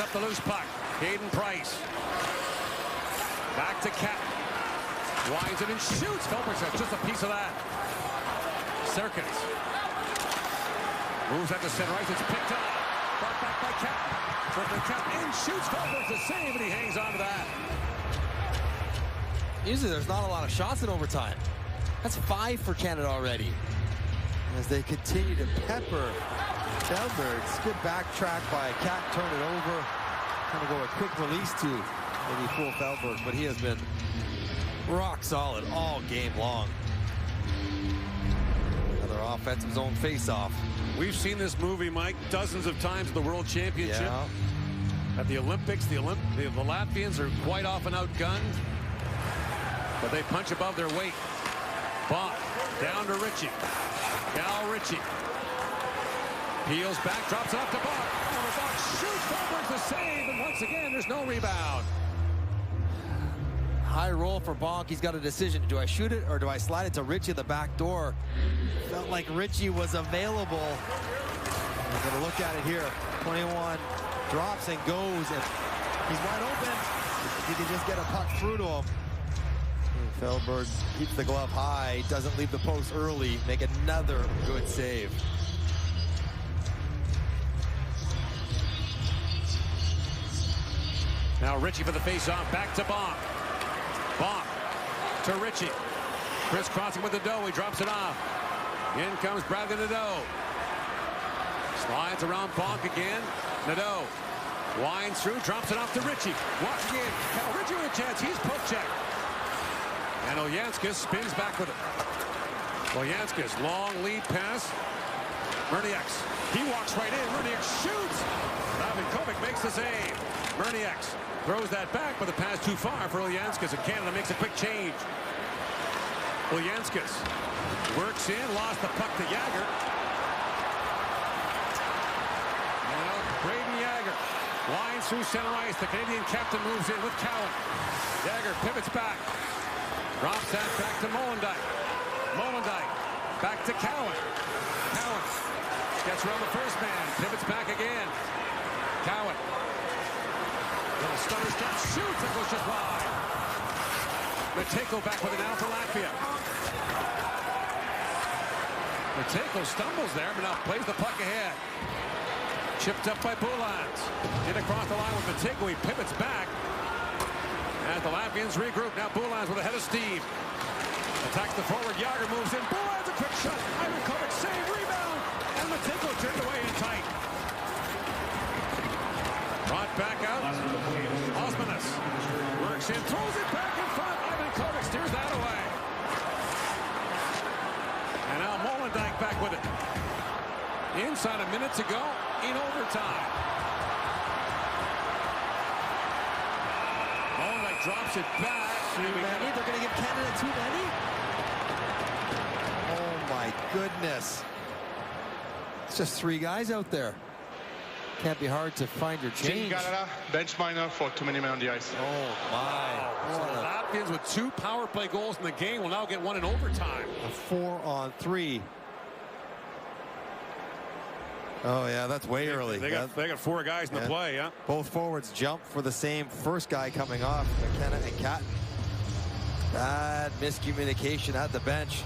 Up the loose puck. Hayden Price. Back to Cat. Winds it and shoots. Felberg says just a piece of that. Serkins. Moves out to center ice. It's picked up. Brought back by Cat. From Cat in shoots. Felberg to save, and he hangs on to that. Usually there's not a lot of shots in overtime. That's 5 for Canada already. As they continue to pepper Felberg. Good backtrack by Cat, turn it over. Trying to go a quick release to maybe fool Felberg, but he has been rock solid all game long. Another offensive zone face-off. We've seen this movie, Mike, dozens of times at the World Championship. Yeah. At the Olympics, the Latvians are quite often outgunned, but they punch above their weight. Bach down to Ritchie. Cal Ritchie. Peels back, drops it up to Bach. Oh, Bach shoots, Felberg's the save, and once again, there's no rebound. High roll for Bonk. He's got a decision. Do I shoot it or do I slide it to Ritchie in the back door? Felt like Ritchie was available. We're going to look at it here. 21 drops and goes, and he's wide open. If he can just get a puck through to him. Felberg keeps the glove high, doesn't leave the post early, make another good save. Now Ritchie for the face-off, back to Bonk. Bonk to Ritchie. Crisscrossing with the dough, he drops it off. In comes Bradley Nadeau. Slides around Bonk again. Nadeau winds through, drops it off to Ritchie. Walking in, Cal Ritchie with a chance, he's poke checked. And Oljanskis spins back with it. Oljanskis, long lead pass. Murnieks, he walks right in. Murnieks shoots. Kovic makes the save. Murnieks throws that back, but the pass too far for Oljanskis, and Canada makes a quick change. Oljanskis works in, lost the puck to Jagger. Now Braden Jagger winds through center ice. The Canadian captain moves in with Cowan. Jagger pivots back. Drops that back to Molendyk. Molendyk back to Cowan. Cowan gets around the first man. Pivots back again. Cowan. Little stutter step. Shoots. It goes just wide. Matejko back with it now for Latvia. Matejko stumbles there, but now plays the puck ahead. Chipped up by Boulans. In across the line with Matejko. He pivots back. As the Latvians regroup, now Boulans with a head of steam. Attacks the forward, Jagger moves in. Boulans, a quick shot. Kovic save, rebound. And Matejko turned away in tight. Brought back out. Osmanis works in, throws it back in front. Kovic steers that away. And now Molendyk back with it. Inside a minute to go in overtime. Drops it back. Too many? They're going to give Canada too many? Oh my goodness. It's just 3 guys out there. Can't be hard to find your change. Canada, bench minor for too many men on the ice. Oh my. So the Latvians with 2 power play goals in the game will now get 1 in overtime. A 4-on-3. Oh, yeah, that's way early. They got 4 guys in the play, yeah. Both forwards jump for the same first guy coming off, McKenna and Catton. Bad miscommunication at the bench.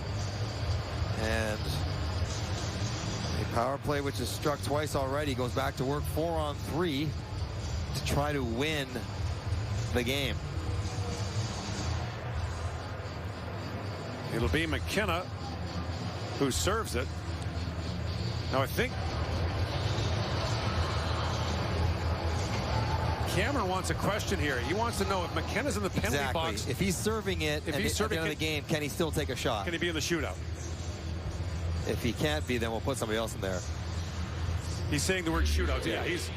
And a power play which is struck twice already goes back to work 4-on-3 to try to win the game. It'll be McKenna who serves it. Now I think Cameron wants a question here. He wants to know if McKenna's in the penalty box. If he's serving it at the end of the game, can he still take a shot? Can he be in the shootout? If he can't be, then we'll put somebody else in there. He's saying the word shootout. Yeah, he's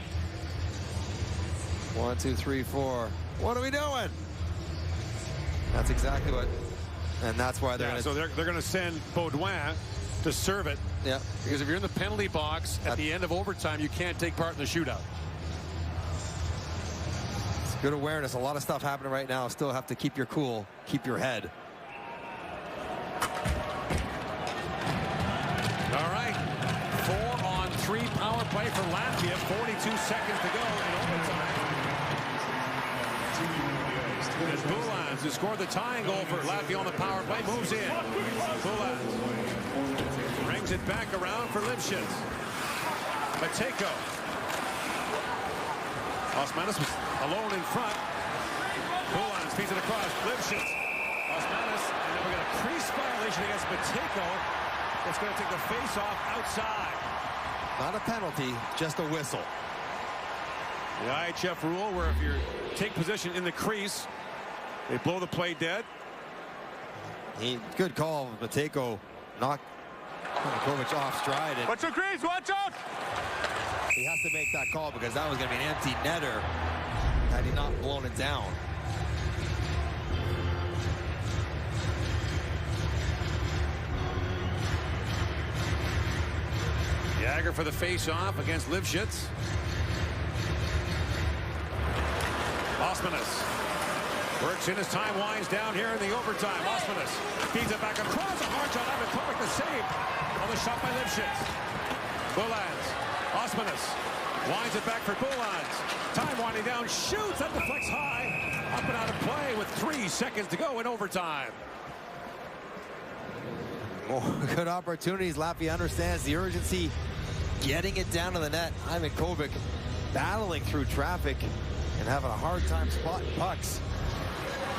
1, 2, 3, 4. What are we doing? That's exactly what, and that's why they're going to. So they're going to send Baudouin to serve it. Yeah. Because if you're in the penalty box at the end of overtime, you can't take part in the shootout. Good awareness. A lot of stuff happening right now. Still have to keep your cool, keep your head. All right. 4-on-3 power play for Latvia. 42 seconds to go in overtime. Bulans, who scored the tying goal for Latvia on the power play, moves in. Bulans brings it back around for Lipschitz. Matejko. Osmanis was alone in front. Bulans feeds it across. Lipschitz. Osmanis, and then we got a crease violation against Matejko. It's going to take the face-off outside. Not a penalty, just a whistle. The IHF rule where if you take position in the crease, they blow the play dead. Good call. Matejko knocked Kovac off stride. And Watch your crease, watch out! he has to make that call because that was going to be an empty netter had he not blown it down. Jagger for the face-off against Lipschitz. Osmanis works in as time winds down here in the overtime. Osmanis feeds it back across. A hard shot. Ivan Kovac the save on the shot by Lipschitz. Bulans. Osmanis winds it back for Bulans. Time winding down. Shoots. That deflects high. Up and out of play with 3 seconds to go in overtime. Oh, good opportunities. Latvia understands the urgency. Getting it down to the net. Ivan Kovac battling through traffic and having a hard time spotting pucks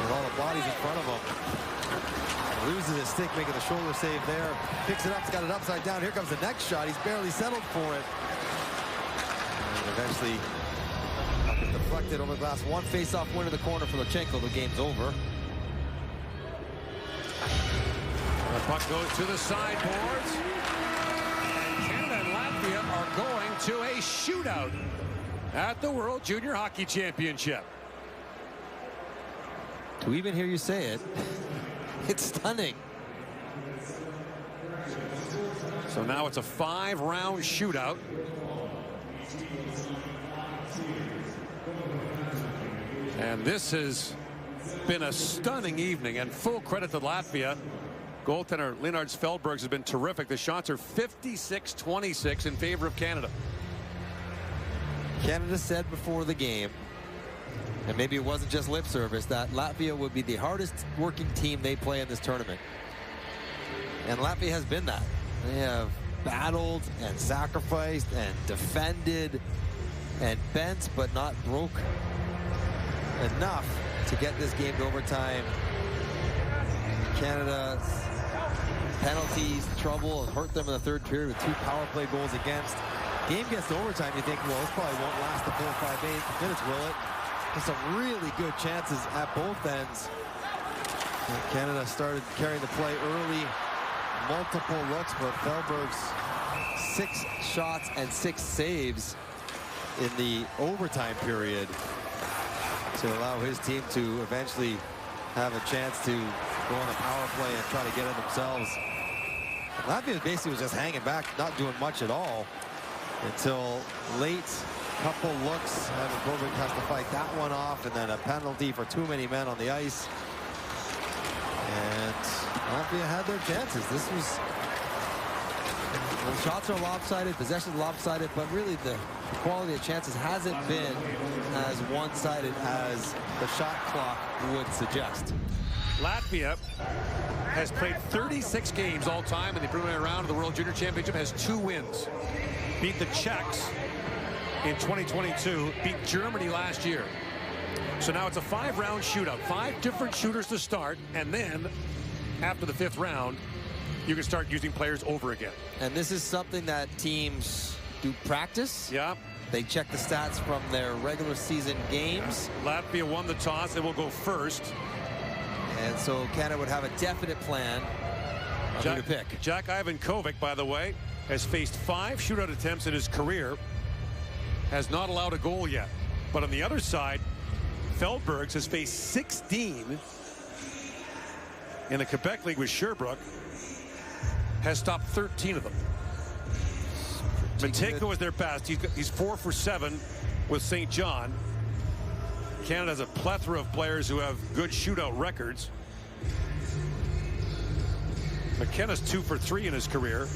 with all the bodies in front of him. Loses his stick, making the shoulder save there. Picks it up, got it upside down. Here comes the next shot. He's barely settled for it. And eventually deflected over the glass. One face-off win in the corner for Lachenko. The game's over. The puck goes to the sideboards. And Canada and Latvia are going to a shootout at the World Junior Hockey Championship. To even hear you say it, it's stunning. So now it's a 5-round shootout. And this has been a stunning evening, and full credit to Latvia. Goaltender Leonards Feldbergs has been terrific. The shots are 56-26 in favor of Canada. Canada said before the game, and maybe it wasn't just lip service, that Latvia would be the hardest working team they play in this tournament. And Latvia has been that. They have battled and sacrificed and defended and bent, but not broke enough to get this game to overtime. Canada's penalties, trouble, and hurt them in the third period with 2 power play goals against. Game gets to overtime, you think, well, this probably won't last the 4, 5, 8 minutes, will it? There's some really good chances at both ends. And Canada started carrying the play early, multiple looks, but Feldberg's 6 shots and 6 saves in the overtime period to allow his team to eventually have a chance to go on the power play and try to get it themselves. Latvia basically was just hanging back, not doing much at all until late. Couple looks. Ivan Kovac has to fight that one off, and then a penalty for too many men on the ice. And Latvia had their chances. This was, the shots are lopsided, possession's lopsided, but really the quality of chances hasn't been as one-sided as the shot clock would suggest. Latvia has played 36 games all time in the preliminary round of the World Junior Championship, has 2 wins. Beat the Czechs in 2022, beat Germany last year. So now it's a 5-round shootout, 5 different shooters to start, and then after the 5th round, you can start using players over again. And this is something that teams do practice. Yeah. They check the stats from their regular season games. Latvia won the toss. It will go first. And so Canada would have a definite plan on who to pick. Jack Ivan Kovac, by the way, has faced 5 shootout attempts in his career. Has not allowed a goal yet. But on the other side, Feldbergs has faced 16 in the Quebec League with Sherbrooke. Has stopped 13 of them. Matejko was their best. He's 4 for 7 with St. John. Canada has a plethora of players who have good shootout records. McKenna's 2 for 3 in his career.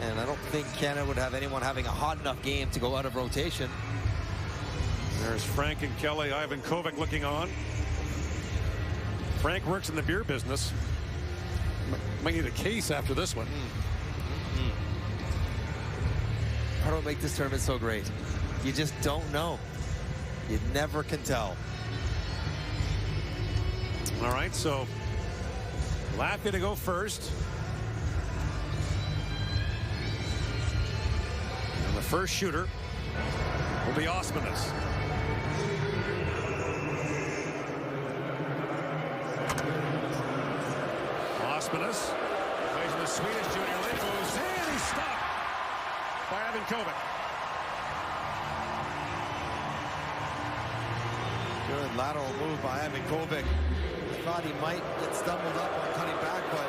And I don't think Canada would have anyone having a hot enough game to go out of rotation. There's Frank and Kelly. Ivan Kovac looking on. Frank works in the beer business. Might need a case after this one. How do I make this tournament so great? You just don't know. You never can tell. All right, so Latvia to go first. And the first shooter will be Osmanis. Osmanis plays in the Swedish Junior League. Moves in. He's stopped by Ivan Kovic. Good lateral move by Ivan Kovic. Thought he might get stumbled up on cutting back, but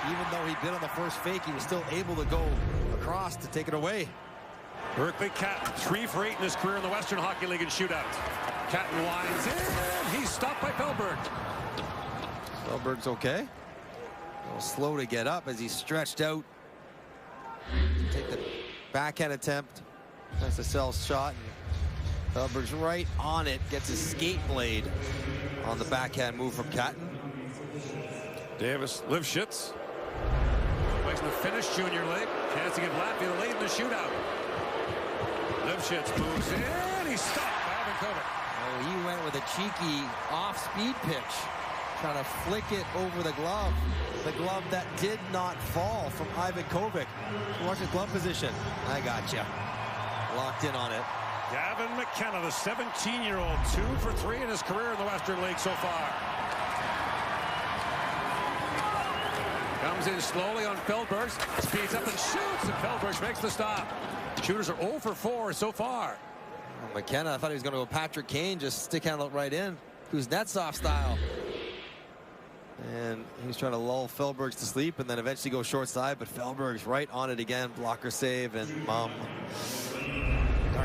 even though he'd been on the first fake, he was still able to go across to take it away. Berkeley Catton, 3 for 8 in his career in the Western Hockey League in shootouts. Catton winds in. He's stopped by Felberg. Felberg's okay. A little slow to get up as he stretched out. Take the backhand attempt. That's a Sell shot. Felberg's right on it. Gets his skate blade on the backhand move from Catton. Davis Lifshitz plays in the Finnish Junior League. Chance to give Latvia the lead in the shootout. Lifshitz moves in. He's stopped by Ivan Kovic. Oh, he went with a cheeky off-speed pitch, trying to flick it over the glove. The glove that did not fall from Ivan Kovic. Watch his glove position. I got you. Locked in on it. Gavin McKenna, the 17-year-old, 2 for 3 in his career in the Western League so far. Comes in slowly on Felberg, speeds up and shoots, and Felberg makes the stop. Shooters are 0 for 4 so far. Oh, McKenna, I thought he was going to go Patrick Kane, just stick handle it right in. Kuznetsov style. And he was trying to lull Felberg to sleep and then eventually go short side, but Felberg's right on it again. Blocker save and darn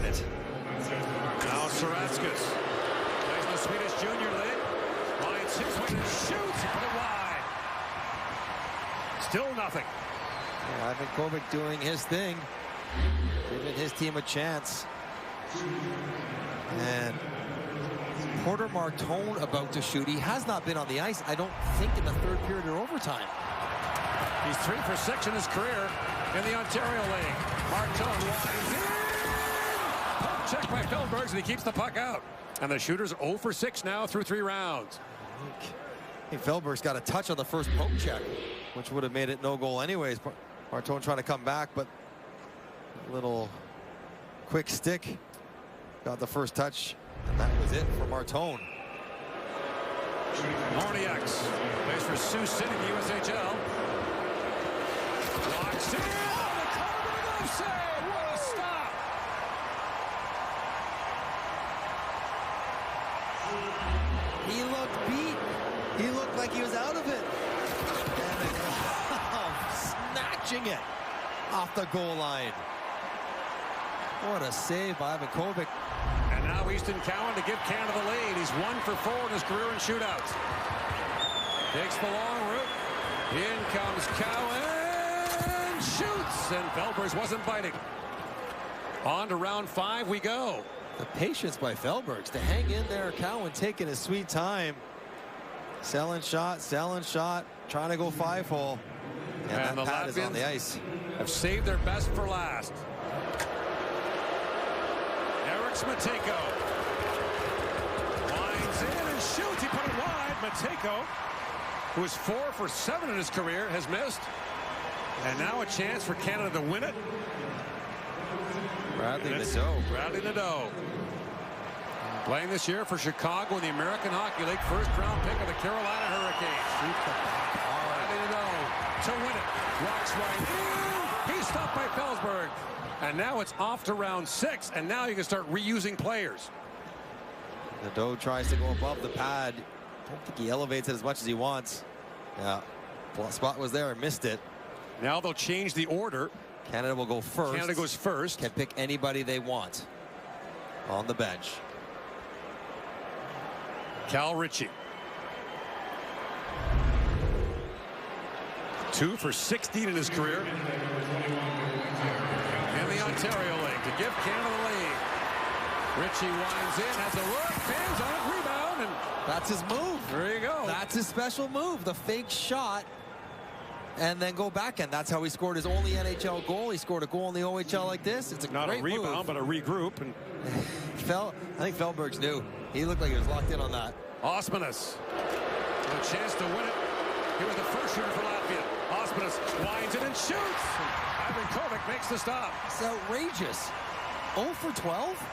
it. Now Saratskas plays in the Swedish Junior League. Lines his way and shoots. He put it wide. Still nothing. Yeah, Ivan Kovic doing his thing, giving his team a chance. And Porter Martone about to shoot. He has not been on the ice, I don't think, in the third period or overtime. He's 3 for 6 in his career in the Ontario League. Martone lines in. Puck check by Felberg, and he keeps the puck out. And the shooters 0 for 6 now through 3 rounds. I think Felberg's got a touch on the first poke check, which would have made it no goal anyways. Martone trying to come back, but a little quick stick. Got the first touch, and that was it for Martone. Morniaks plays for Sioux City, the USHL. Locks in. Oh, the Cardinal glove save. What a stop. He looked beat. He looked like he was out of it. And the glove snatching it off the goal line. What a save by Ivan Kovic. And now Easton Cowan to give Canada the lead. He's 1 for 4 in his career in shootouts. Takes the long route. In comes Cowan. Shoots. And Felberg wasn't biting. On to round 5 we go. The patience by Felberg to hang in there. Cowan taking his sweet time. Selling shot, trying to go 5-hole. And that pad is on the ice. Have saved their best for last. Matejko winds in and shoots. He put it wide. Matejko, who is 4 for 7 in his career, has missed. And now a chance for Canada to win it. Bradley Nadeau. Bradley Nadeau. Playing this year for Chicago in the American Hockey League. First-round pick of the Carolina Hurricanes. Bradley Nadeau to win it. Walks right in. He's stopped by Felberg. And now it's off to round 6, and now you can start reusing players. Nadeau tries to go above the pad. Don't think he elevates it as much as he wants. Yeah, spot was there and missed it. Now they'll change the order. Canada will go first. Canada goes first. Can pick anybody they want on the bench. Cal Ritchie. 2 for 16 in his career in the Ontario League to give Canada the lead. Ritchie winds in, has a look, hands on it, rebound, and That's his move. there you go. That's his special move, the fake shot, and then go back. And that's how he scored his only NHL goal. He scored a goal in the OHL like this. It's a Not great a rebound, move. but a regroup. And I think Feldbergs knew. He looked like he was locked in on that. Osmanis, a chance to win it. He was the first shooter for Latvia. Osmanis winds it and shoots. Ivan Kovic makes the stop. It's outrageous. 0 for 12?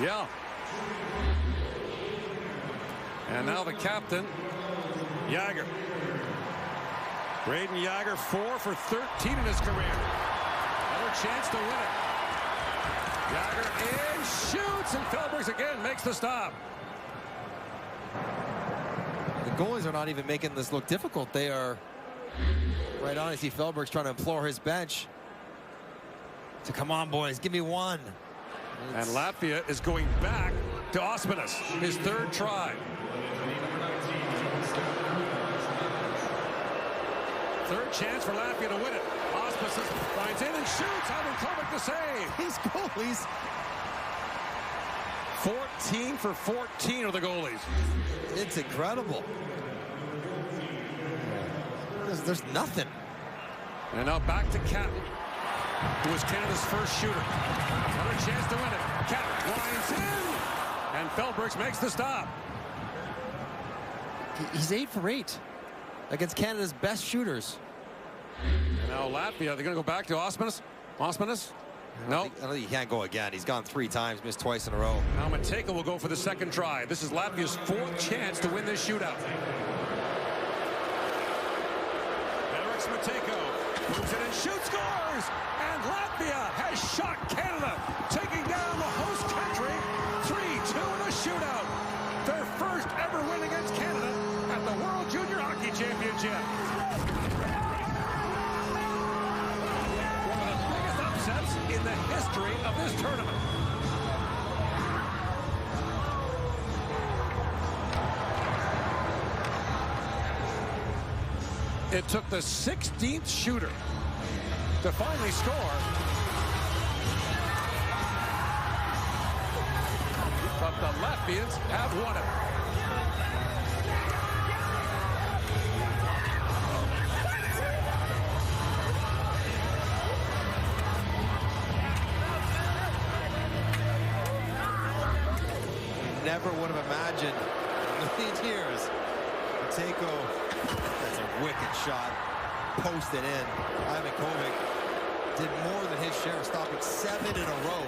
Yeah. And now the captain, Jagger. Braden Jagger, 4 for 13 in his career. Another chance to win it. Jagger in, shoots, and Feldbergs again makes the stop. The goalies are not even making this look difficult. They are right on. I see Feldbergs trying to implore his bench to come on, boys, give me one. And Latvia is going back to Osmanis, his third try. Third chance for Latvia to win it. Osmanis finds in and shoots. Ivan Kovic to save. These goalies. 14 for 14 are the goalies. It's incredible. There's nothing. And now back to Catton, who was Canada's first shooter. Another chance to win it. Catton winds in, and Feldbergs makes the stop. He's 8 for 8 against Canada's best shooters. And now Latvia, they're going to go back to Osmanis. Osmanis? No. I don't think he can't go again. He's gone 3 times, missed twice in a row. Now Matejko will go for the second try. This is Latvia's 4th chance to win this shootout. Eriks Matejko moves it and shoots, scores! And Latvia has shot Canada, taking down the host country 3-2 in a shootout. Their first ever win against Canada at the World Junior Hockey Championship. One of the biggest upsets in the history of this tournament. It took the 16th shooter to finally score. But the Latvians have won it. Never would have imagined in a million years. Matejko, that's a wicked shot. Posted in. Ivan Kovic did more than his share, stopping 7 in a row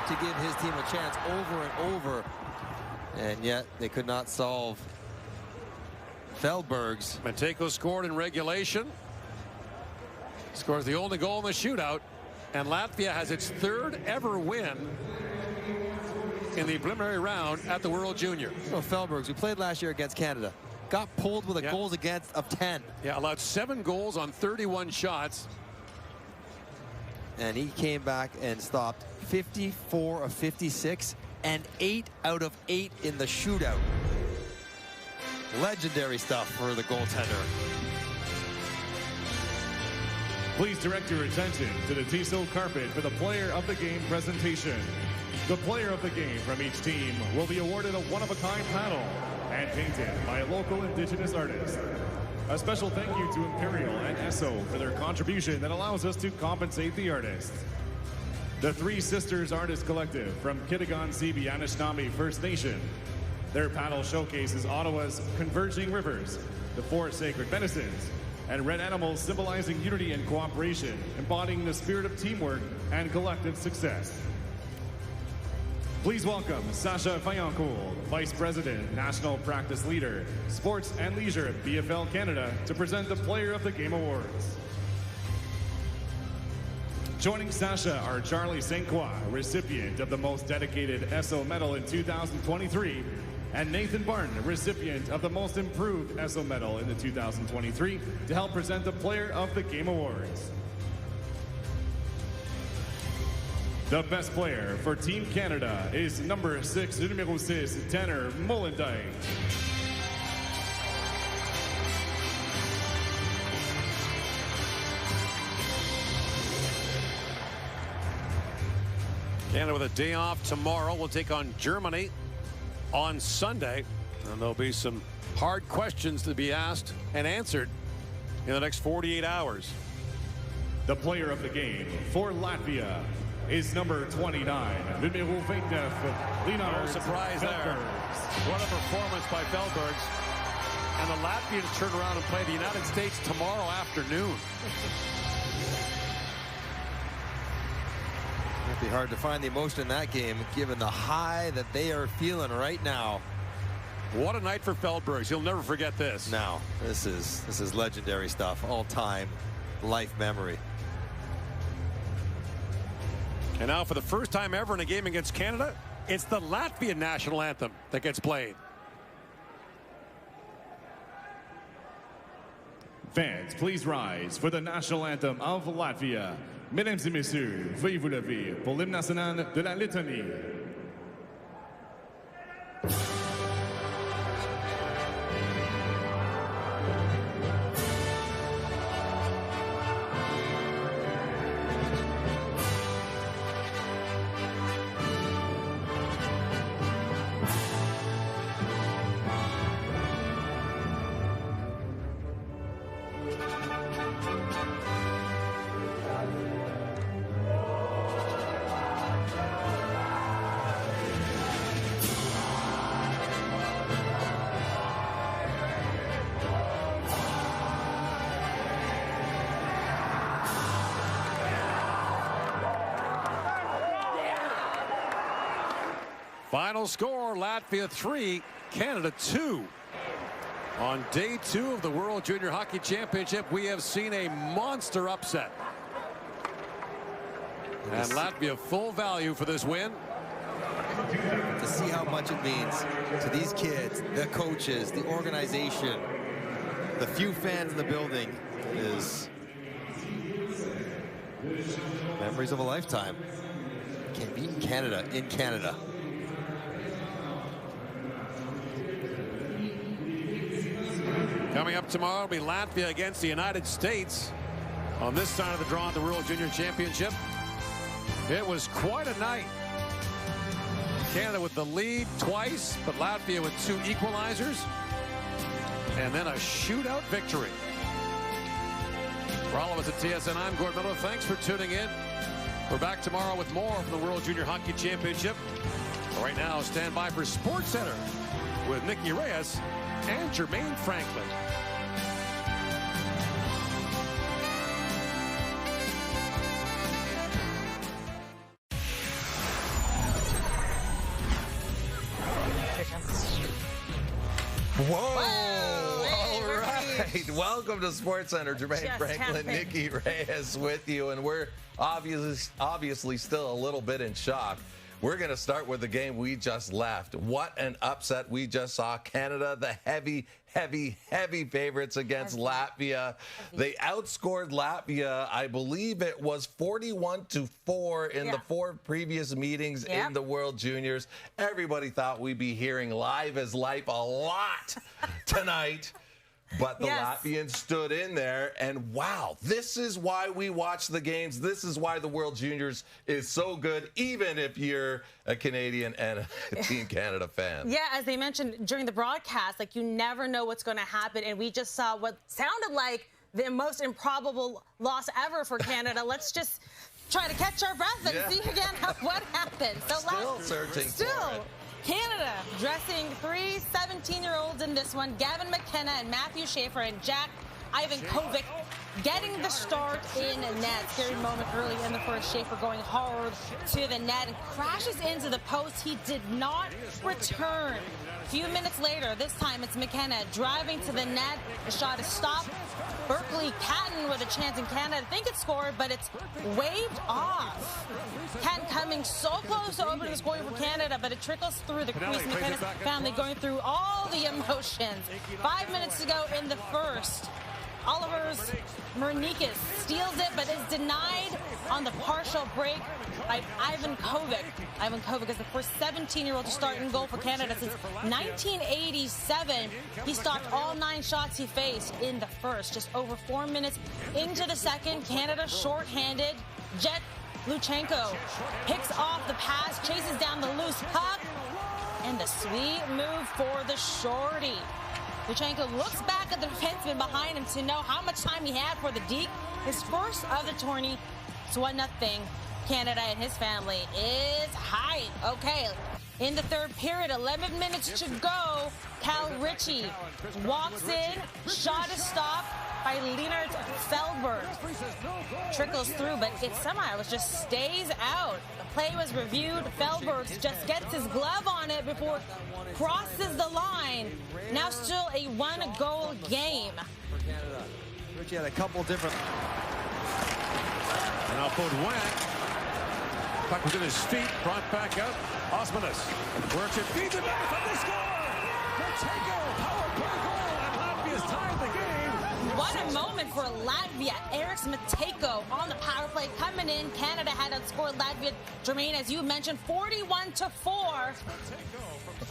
to give his team a chance over and over. And yet they could not solve Feldbergs. Matejko scored in regulation. Scores the only goal in the shootout. And Latvia has its 3rd ever win in the preliminary round at the World Junior. So Feldbergs, who played last year against Canada, got pulled with a goals against of 10. Yeah, allowed 7 goals on 31 shots. And he came back and stopped 54 of 56 and 8 out of 8 in the shootout. Legendary stuff for the goaltender. Please direct your attention to the Tissot carpet for the player of the game presentation. The player of the game from each team will be awarded a one-of-a-kind paddle and painted by a local indigenous artist. A special thank you to Imperial and Esso for their contribution that allows us to compensate the artists. The Three Sisters Artist Collective from Kitigan-Zibi Anishinaabe First Nation. Their paddle showcases Ottawa's converging rivers, the 4 sacred medicines, and red animals symbolizing unity and cooperation, embodying the spirit of teamwork and collective success. Please welcome Sasha Vaillancourt, Vice President, National Practice Leader, Sports and Leisure at BFL Canada, to present the Player of the Game Awards. Joining Sasha are Charlie St. Croix, recipient of the Most Dedicated Esso Medal in 2023, and Nathan Barton, recipient of the Most Improved Esso Medal in the 2023, to help present the Player of the Game Awards. The best player for Team Canada is number 6, numéro 6, Tanner Molendyke. Canada with a day off tomorrow. We'll take on Germany on Sunday. And there'll be some hard questions to be asked and answered in the next 48 hours. The player of the game for Latvia is number 29, numéro 29, Leonard. No surprise there. What a performance by Feldbergs. And the Latvians turn around and play the United States tomorrow afternoon. It'd be hard to find the emotion in that game, given the high that they are feeling right now. What a night for Feldbergs. You'll never forget this. Now, this is legendary stuff, all-time life memory. And now for the first time ever in a game against Canada, it's the Latvian national anthem that gets played. Fans, please rise for the national anthem of Latvia. Mesdames et messieurs, veuillez vous lever pour l'hymne national de la Lettonie. Final score, Latvia 3, Canada 2. On day 2 of the World Junior Hockey Championship, we have seen a monster upset. And Latvia full value for this win. To see how much it means to these kids, the coaches, the organization, the few fans in the building is memories of a lifetime. Can beat Canada in Canada. Coming up tomorrow will be Latvia against the United States on this side of the draw at the World Junior Championship. It was quite a night. Canada with the lead twice, but Latvia with 2 equalizers. And then a shootout victory. For all of us at TSN, I'm Gordon Miller. Thanks for tuning in. We're back tomorrow with more from the World Junior Hockey Championship. Right now, stand by for Sports Center with Nikki Reyes and Jermaine Franklin. Whoa! All right. Welcome to Sports Center. Jermaine Franklin, Nikki Reyes with you, and we're obviously still a little bit in shock. We're going to start with the game we just left. What an upset we just saw. Canada, the heavy favorites against Latvia. They outscored Latvia, I believe it was 41-4 in the 4 previous meetings in the World Juniors. Everybody thought we'd be hearing Live as Life a lot tonight. But the Latvians stood in there, and wow, this is why we watch the games. This is why the World Juniors is so good, even if you're a Canadian and a Team Canada fan. Yeah, as they mentioned during the broadcast, like, you never know what's going to happen, and we just saw what sounded like the most improbable loss ever for Canada. Let's just try to catch our breath and see again what happened. So Still searching for it. Canada dressing 3 17-year-olds in this one. Gavin McKenna and Matthew Schaefer and Jack Ivankovic getting the start in net. Scary moment early in the first. Schaefer going hard to the net and crashes into the post. He did not return. A few minutes later, this time it's McKenna driving to the net. The shot is stopped. Berkeley Catton with a chance in Canada. I think it's scored, but it's waved off. Catton coming so close to opening the scoring for Canada, but it trickles through the crease. McKenna's family going through all the emotions. 5 minutes to go in the first. Oliver's Mernikis steals it, but is denied on the partial break by Ivankovic. Ivankovic is the first 17-year-old to start in goal for Canada since 1987. He stopped all 9 shots he faced in the first. Just over 4 minutes into the second, Canada shorthanded. Jet Luchenko picks off the pass, chases down the loose puck, and the sweet move for the shorty. Luchenko looks back at the defenseman behind him to know how much time he had for the deke. His first of the tourney. It's 1-0. Canada and his family is high. Okay, in the third period, 11 minutes to go. Cal Ritchie walks in, shot is stopped by Leonard Feldberg. Trickles through, but it somehow just stays out. The play was reviewed. Feldberg just gets his glove on it before crosses the line. Now still a 1-goal game. For Canada. Ritchie had a couple different... And now Baudouin. Puck was in his feet, brought back out. Osmanis works it, feeds it back, and they score! Matejko, power play goal, and Latvia's tied the game. What a moment for Latvia. Eric Matejko on the power play coming in. Canada had outscored Latvia, Jermaine, as you mentioned, 41-4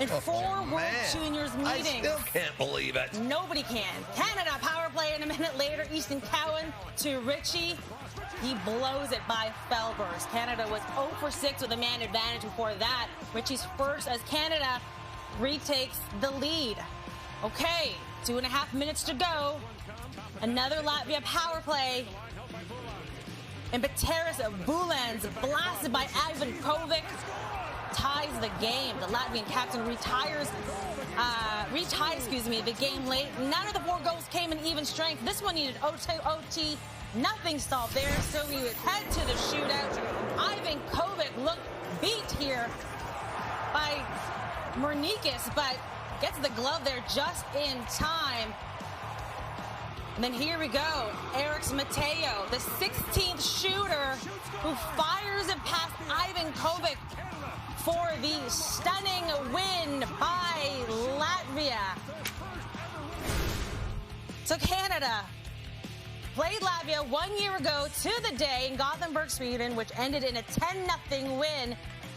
in 4 World Juniors meetings. I still can't believe it. Nobody can. Canada power play, and a minute later, Easton Cowan to Ritchie. He blows it by Feldberg. Canada was 0 for 6 with a man advantage before that. Ritchie's first as Canada retakes the lead. Okay, 2.5 minutes to go. Another Latvia power play. And Bateras Bulans blasted by Ivan Kovic ties the game. The Latvian captain reties the game late. None of the 4 goals came in even strength. This one needed OT. Nothing stalled there, so we would head to the shootout. Ivan Kovic looked beat here by Mernikis, but gets the glove there just in time. And then here we go. Eric Matejko, the 16th shooter who fires it past Ivan Kovic for the stunning win by Latvia. So Canada played Latvia 1 year ago to the day in Gothenburg, Sweden, which ended in a 10-0 win,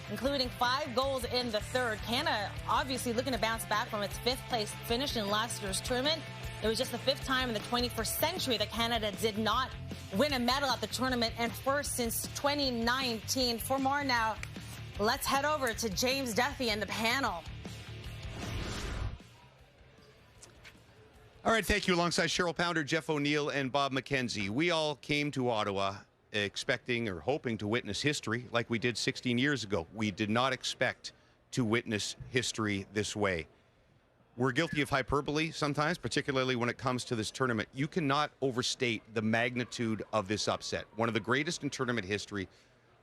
including 5 goals in the third. Canada obviously looking to bounce back from its 5th place finish in last year's tournament. It was just the 5th time in the 21st century that Canada did not win a medal at the tournament, and first since 2019. For more now, let's head over to James Duffy and the panel. All right, thank you. Alongside Cheryl Pounder, Jeff O'Neill, and Bob McKenzie. We all came to Ottawa expecting or hoping to witness history like we did 16 years ago. We did not expect to witness history this way. We're guilty of hyperbole sometimes, particularly when it comes to this tournament. You cannot overstate the magnitude of this upset. One of the greatest in tournament history,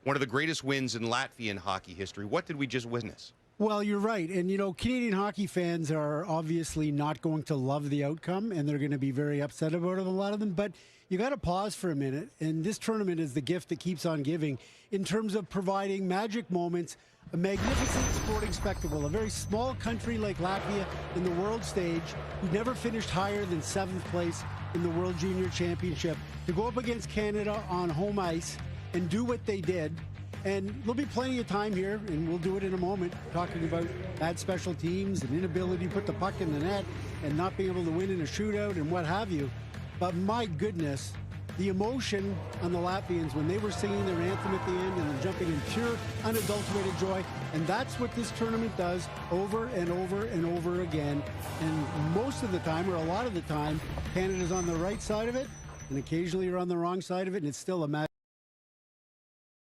one of the greatest wins in Latvian hockey history. What did we just witness? Well, you're right. And, you know, Canadian hockey fans are obviously not going to love the outcome, and they're going to be very upset about it, a lot of them. But you got to pause for a minute. And this tournament is the gift that keeps on giving in terms of providing magic moments, a magnificent sporting spectacle. A very small country like Latvia in the world stage, who never finished higher than 7th place in the World Junior Championship, to go up against Canada on home ice and do what they did. And there'll be plenty of time here, and we'll do it in a moment, talking about bad special teams and inability to put the puck in the net and not being able to win in a shootout and what have you. But my goodness, the emotion on the Latvians when they were singing their anthem at the end and then jumping in pure, unadulterated joy. And that's what this tournament does over and over and over again. And most of the time, or a lot of the time, Canada's on the right side of it, and occasionally you're on the wrong side of it, and it's still a matter.